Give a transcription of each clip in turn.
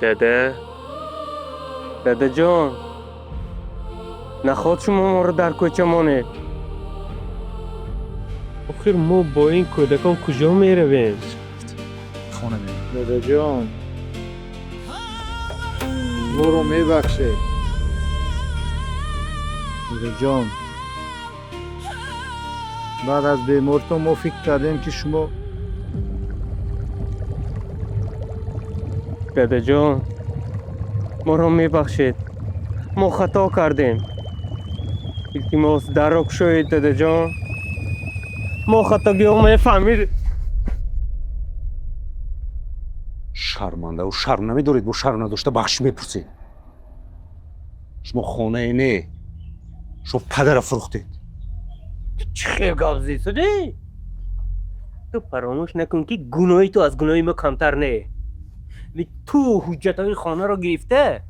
داده جان نخواد شما ما رو در کوچه مانه. آخر ما با این کودکان کجا می رویم؟ خونه بریم. داده جان ما رو میبخشه. داده جان بعد از بیمارتون ما فکر کردیم که شما داده جان ما رو میبخشید، ما خطا کردیم. التماس درک شوید داده جان، ما خطاگی ها میفهمید. شرمنده و شرم نمیدارید، با شرم نداشته بخش میپرسید. شما خانه اینه، شما پدر فروختید. چه خیلی گفتی سودی؟ تو فراموش نکن که گناهی تو از گناهی ما کمتر نه. تو حجت های خانه رو گرفته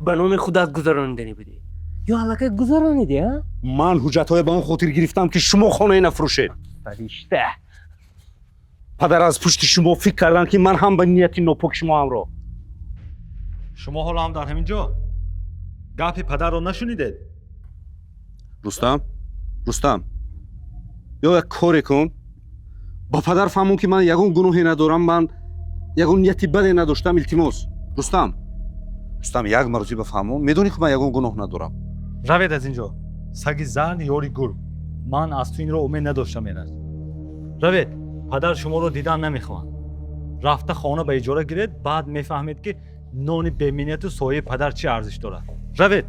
به نام خودت گذراندنی بودی یا علاقه گذرانیدی ها؟ من حجت های به اون خاطر گرفتم که شما خانه نفروشید. فرشته پدر از پشت شما فکر کردن که من هم به نیتی ناپاک شما همراه. شما حالا هم در همین جا گپ پدر رو نشنیدید؟ رستم یا یک کاری کن، با پدر فهمون که من یگون گناهی ندارم، من یگون نیتی بدی نداشتم. التماس رستم یک مرزی بفهمون، میدونی که من یگون گناه ندارم. روید از اینجا سگ زن یاری گرگ. من از تو این رو امید نداشتم. میرد روید، پدر شما رو دیدن نمیخوان. رفته خانه به اجاره گیرید، بعد میفهمید که نان بی‌منیت و سایه پدر چی ارزش داره. روید.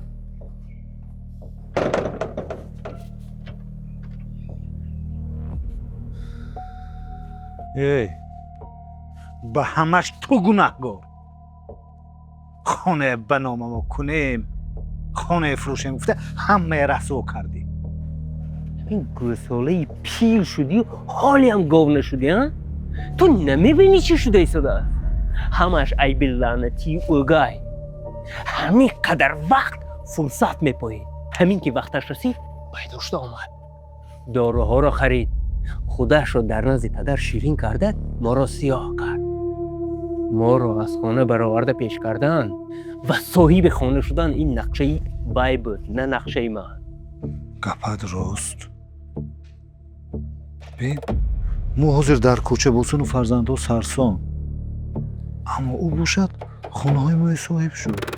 ای به همش تو گناهگار. خانه به نام ما کنیم، خانه فروشیم گفته همه رسوا کردی. این گوساله پیر شدی و حالی هم گاو نشدی ها؟ تو نمیبینی چی شده ایستاده؟ همش عیب لعنتی اوگای. همین قدر وقت فرصت میپایی، همین که وقتش رسید پیداشت آمد، داروها را خرید، خودش را در نزد پدر شیرین کرده، ما را سیاه کرد، ما را از خانه برآورده پیش کردن و صاحب خانه شدن. این نقشه بای بود نه نقشه من. گپت راست. ببین ما حاضر در کوچه باشن و فرزندها سرسام، اما او باشد خانه های ما صاحب شد.